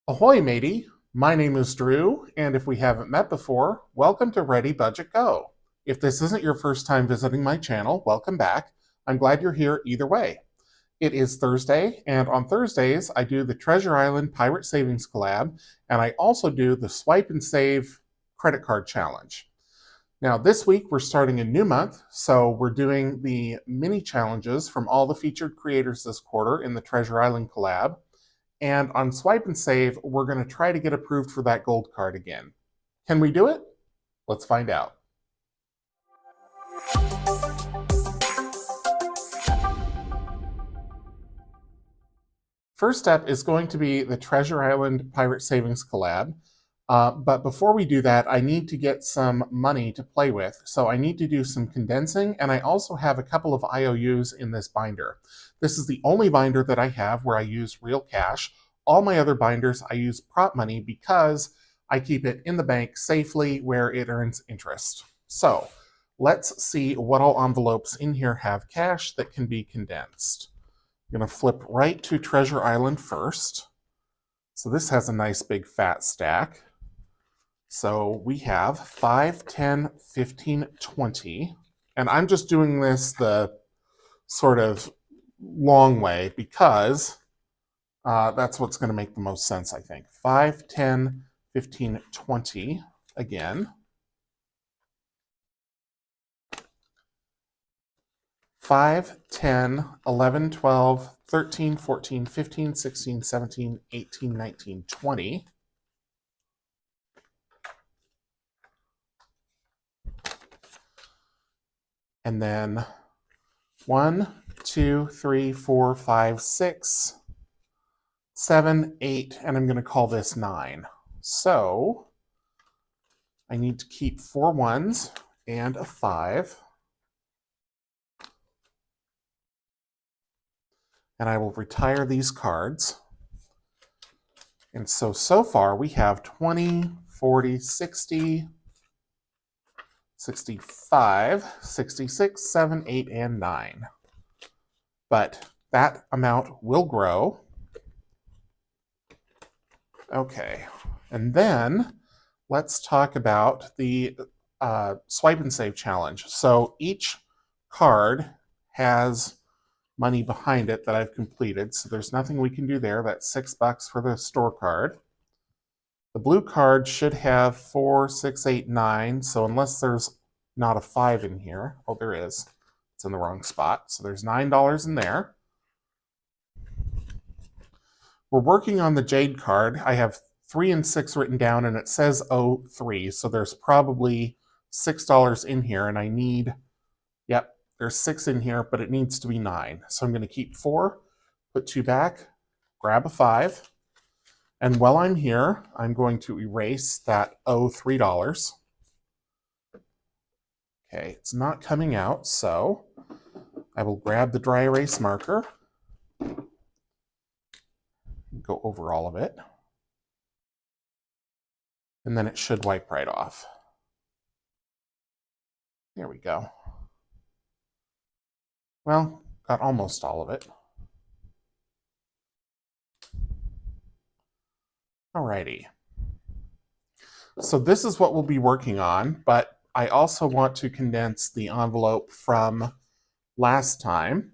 Ahoy, matey! My name is Drew, and if we haven't met before, welcome to ReadyBudgetGo. If this isn't your first time visiting my channel, welcome back. I'm glad you're here either way. It is Thursday, and on Thursdays, I do the Treasure Island Pirate Savings Collab, and I also do the Swipe and Save Credit Card Challenge. Now, this week, we're starting a new month, so we're doing the mini challenges from all the featured creators this quarter in the Treasure Island Collab. And on Swipe and Save, we're going to try to get approved for that gold card again. Can we do it? Let's find out. First step is going to be the Treasure Island Pirate Savings Collab. But before we do that, I need to get some money to play with. So I need to do some condensing, and I also have a couple of IOUs in this binder. This is the only binder that I have where I use real cash. All my other binders, I use prop money because I keep it in the bank safely where it earns interest. So let's see what all envelopes in here have cash that can be condensed. I'm going to flip right to Treasure Island first. So this has a nice big fat stack. So we have 5, 10, 15, 20. And I'm just doing this the sort of long way because that's what's going to make the most sense, I think. 5, 10, 15, 20 again. 5, 10, 11, 12, 13, 14, 15, 16, 17, 18, 19, 20. And then 1, 2, 3, 4, 5, 6, 7, 8, and I'm going to call this 9. So I need to keep 4 ones and a 5. And I will retire these cards. And so far we have 20, 40, 60, 65, 66, 7, 8, and 9. But that amount will grow. Okay, and then let's talk about the Swipe and Save challenge. So each card has money behind it that I've completed, so there's nothing we can do there. That's $6 for the store card. The blue card should have 4, 6, 8, 9, so unless there's not a 5 in here, oh, there is. It's in the wrong spot, so there's $9 in there. We're working on the Jade card. I have 3 and 6 written down, and it says 03, so there's probably $6 in here, and I need, yep, there's 6 in here, but it needs to be 9. So I'm going to keep 4, put 2 back, grab a 5, and while I'm here, I'm going to erase that $03. Okay, it's not coming out, so I will grab the dry erase marker, go over all of it, and then it should wipe right off. There we go. Well, got almost all of it. Alrighty. So this is what we'll be working on, but I also want to condense the envelope from last time.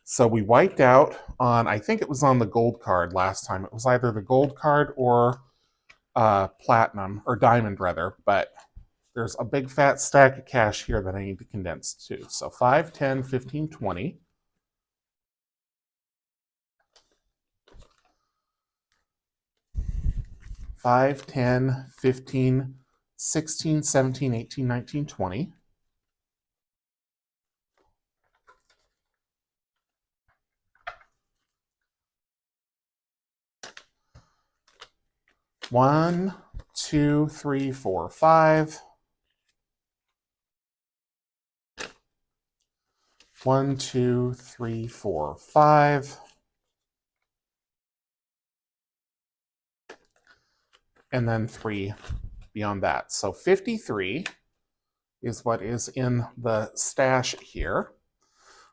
So we wiped out on, I think it was on the gold card last time. It was either the gold card or platinum, or diamond rather, but there's a big fat stack of cash here that I need to condense too. So 5, 10, 15, 20. 5, 10, 15, 16, 17, 18, 19, 20. One, 2, 3, 4, 5. 1, 2, 3, 4, 5. And then 3 beyond that. So 53 is what is in the stash here.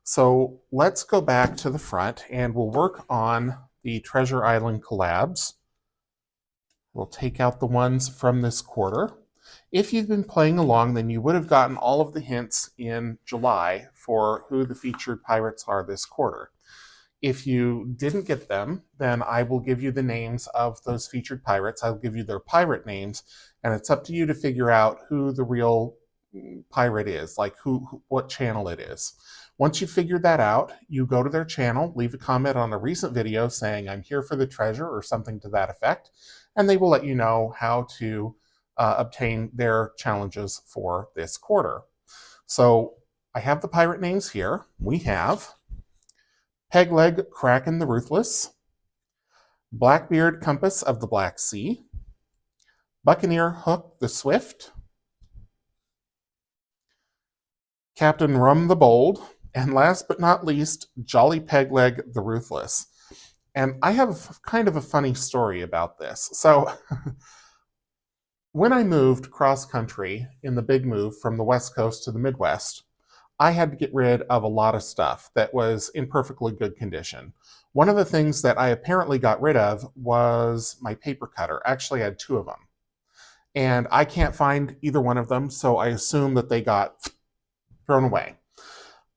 So let's go back to the front and we'll work on the Treasure Island collabs. We'll take out the ones from this quarter. If you've been playing along, then you would have gotten all of the hints in July for who the featured pirates are this quarter. If you didn't get them, then I will give you the names of those featured pirates. I'll give you their pirate names, and it's up to you to figure out who the real pirate is, like what channel it is. Once you figure that out, you go to their channel, leave a comment on a recent video saying, "I'm here for the treasure," or something to that effect, and they will let you know how to obtain their challenges for this quarter. So I have the pirate names here. We have Pegleg Kraken the Ruthless, Blackbeard Compass of the Black Sea, Buccaneer Hook the Swift, Captain Rum the Bold, and last but not least, Jolly Pegleg the Ruthless. And I have kind of a funny story about this. So when I moved cross country in the big move from the West Coast to the Midwest, I had to get rid of a lot of stuff that was in perfectly good condition. One of the things that I apparently got rid of was my paper cutter. Actually, I had two of them. And I can't find either one of them, so I assume that they got thrown away.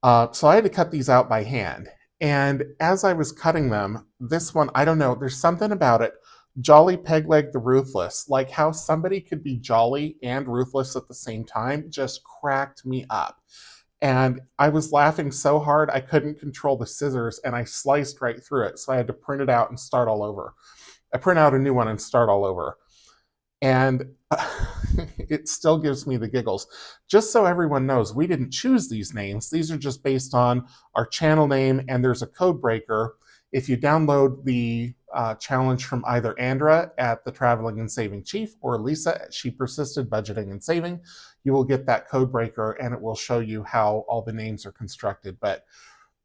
So I had to cut these out by hand. And as I was cutting them, this one, I don't know, there's something about it. Jolly Pegleg the Ruthless, like how somebody could be jolly and ruthless at the same time, just cracked me up. And I was laughing so hard I couldn't control the scissors, and I sliced right through it. So I had to print it out and start all over. I print out a new one and start all over. And it still gives me the giggles. Just so everyone knows, we didn't choose these names. These are just based on our channel name, and there's a code breaker. If you download the challenge from either Andra at the Traveling and Saving Chief or Lisa at She Persisted Budgeting and Saving, you will get that code breaker, and it will show you how all the names are constructed. But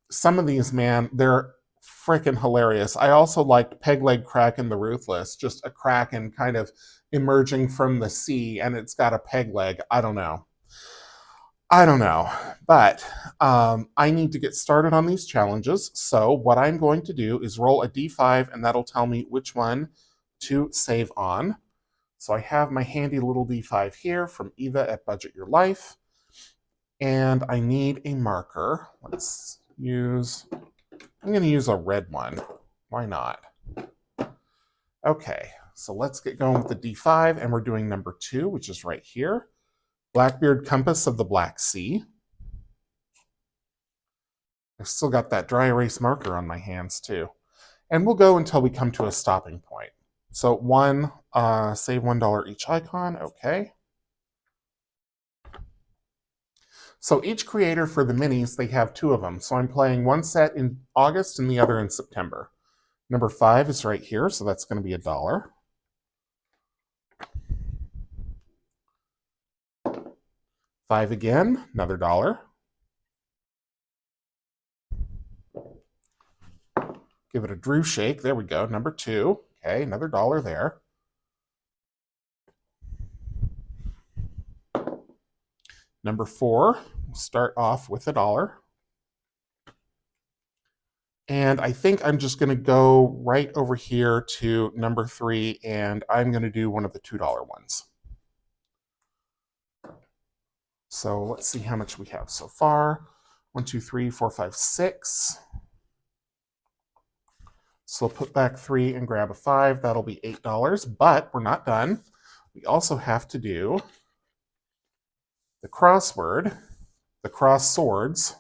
some of these, man, they're freaking hilarious. I also liked Pegleg Kraken the Ruthless, just a kraken kind of emerging from the sea, and it's got a peg leg. I don't know. But I need to get started on these challenges. So what I'm going to do is roll a d5, and that'll tell me which one to save on. So I have my handy little d5 here from Eva at Budget Your Life. And I need a marker. I'm going to use a red one. Why not? Okay, so let's get going with the d5, and we're doing number 2, which is right here. Blackbeard Compass of the Black Sea. I've still got that dry erase marker on my hands too. And we'll go until we come to a stopping point. So save $1 each icon, okay. So each creator for the minis, they have 2 of them. So I'm playing one set in August and the other in September. Number 5 is right here, so that's going to be $1. $5 again, another $1. Give it a Drew shake. There we go. Number 2. Okay, another $1 there. Number 4, we'll start off with $1. And I think I'm just going to go right over here to number 3, and I'm going to do one of the $2 ones. So let's see how much we have so far. 1, 2, 3, 4, 5, 6. So we'll put back 3 and grab a 5. That'll be $8, but we're not done. We also have to do the crossword, the cross swords,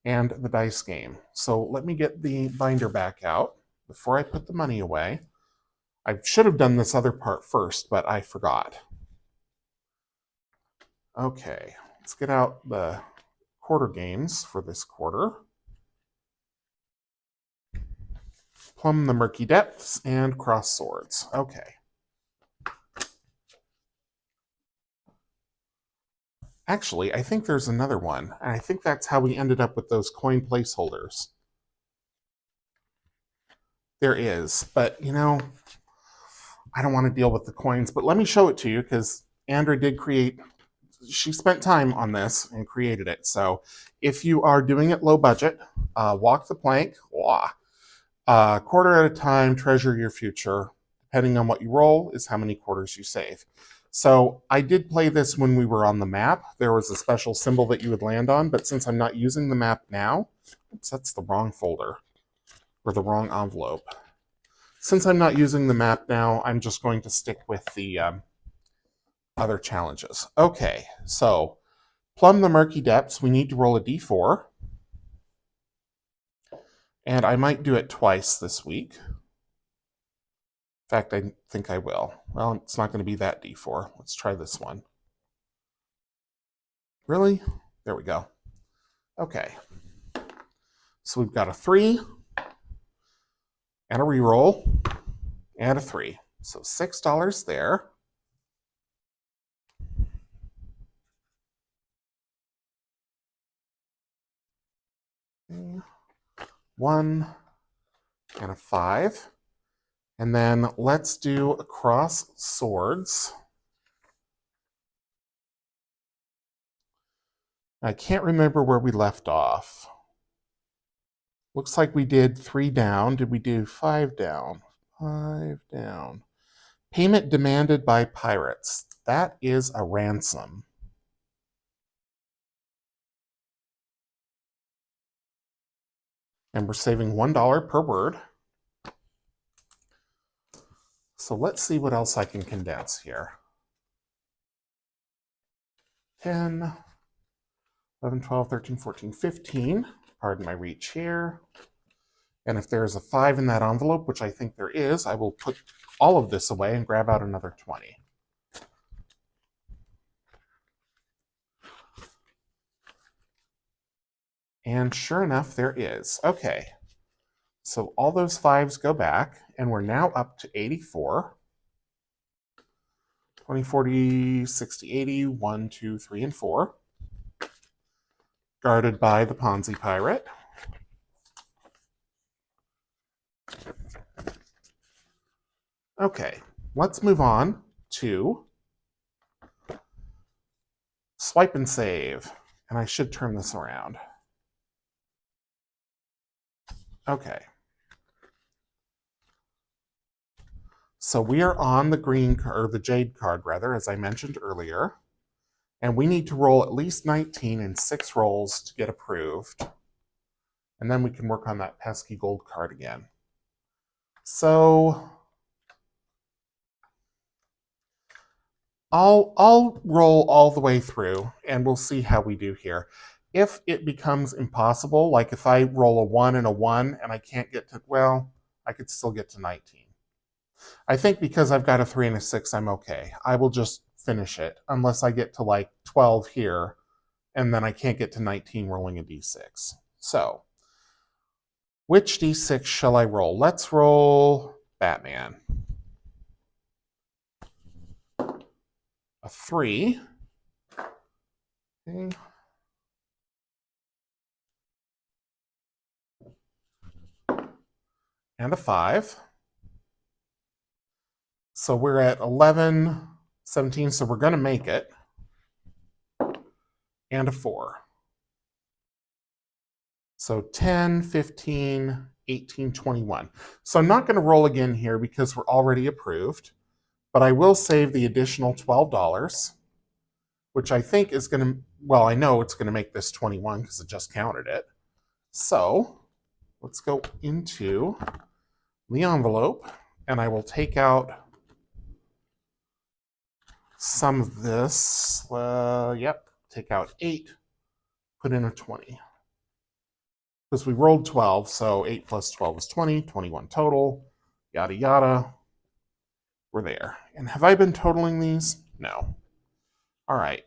and the dice game. So let me get the binder back out before I put the money away. I should have done this other part first, but I forgot. Okay, let's get out the quarter games for this quarter. Plumb the Murky Depths and Cross Swords. Okay. Actually, I think there's another one, and I think that's how we ended up with those coin placeholders. There is, but you know, I don't want to deal with the coins, but let me show it to you because Andra did create, she spent time on this and created it. So if you are doing it low budget, walk the plank, quarter at a time, treasure your future, depending on what you roll, is how many quarters you save. So I did play this when we were on the map. There was a special symbol that you would land on, but since I'm not using the map now, oops, that's the wrong folder, or the wrong envelope. Since I'm not using the map now, I'm just going to stick with the other challenges. Okay, so plumb the murky depths, we need to roll a d4. And I might do it twice this week. In fact, I think I will. Well, it's not going to be that d4. Let's try this one. Really? There we go. Okay. So we've got a 3, and a reroll, and a 3. So $6 there. Okay. 1 and a 5. And then let's do across swords. I can't remember where we left off. Looks like we did 3 down. Did we do 5 down? 5 down. Payment demanded by pirates. That is a ransom. And we're saving $1 per word. So let's see what else I can condense here. 10, 11, 12, 13, 14, 15. Pardon my reach here. And if there's a 5 in that envelope, which I think there is, I will put all of this away and grab out another 20. And sure enough, there is. Okay. So all those 5s go back, and we're now up to 84. 20, 40, 60, 80, 1, 2, 3, and 4. Guarded by the Ponzi pirate. Okay, let's move on to swipe and save. And I should turn this around. Okay. So we are on the green card, or the jade card rather, as I mentioned earlier. And we need to roll at least 19 in 6 rolls to get approved. And then we can work on that pesky gold card again. So I'll roll all the way through, and we'll see how we do here. If it becomes impossible, like if I roll a 1 and a 1 and I can't get to, well, I could still get to 19. I think because I've got a 3 and a 6, I'm okay. I will just finish it, unless I get to like 12 here, and then I can't get to 19 rolling a d6. So, which d6 shall I roll? Let's roll Batman. A 3. Okay. And a 5. So we're at 11, 17, so we're going to make it. And a 4. So 10, 15, 18, 21. So I'm not going to roll again here because we're already approved, but I will save the additional $12, which I think is going to, well, I know it's going to make this 21 because it just counted it. So let's go into the envelope, and I will take out some of this. Yep, take out 8, put in a 20. Because we rolled 12, so 8 plus 12 is 20, 21 total, yada yada. We're there. And have I been totaling these? No. All right.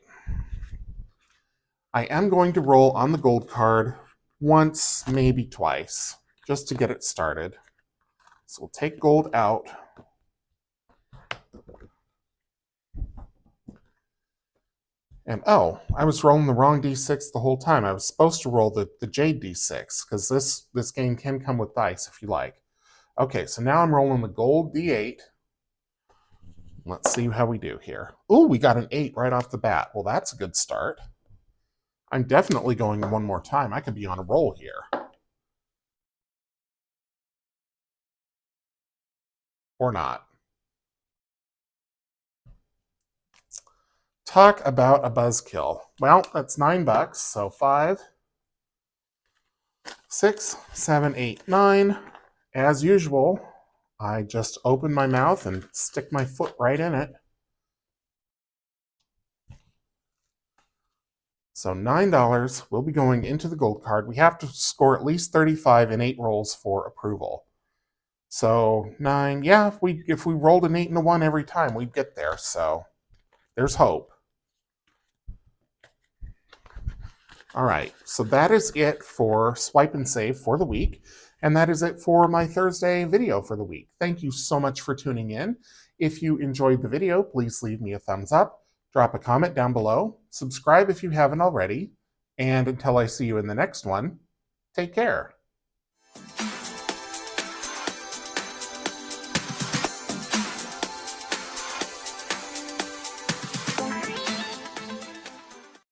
I am going to roll on the gold card once, maybe twice, just to get it started. So we'll take gold out. And oh, I was rolling the wrong d6 the whole time. I was supposed to roll the jade d6, because this game can come with dice if you like. Okay, so now I'm rolling the gold d8. Let's see how we do here. Ooh, we got an 8 right off the bat. Well, that's a good start. I'm definitely going one more time. I could be on a roll here. Or not. Talk about a buzzkill. Well, that's $9, so 5, 6, 7, 8, 9. As usual, I just open my mouth and stick my foot right in it. So $9 will be going into the gold card. We have to score at least 35 in 8 rolls for approval. So 9, yeah, if we rolled an 8 and a 1 every time, we'd get there. So there's hope. All right, so that is it for Swipe and Save for the week. And that is it for my Thursday video for the week. Thank you so much for tuning in. If you enjoyed the video, please leave me a thumbs up, drop a comment down below, subscribe if you haven't already, and until I see you in the next one, take care.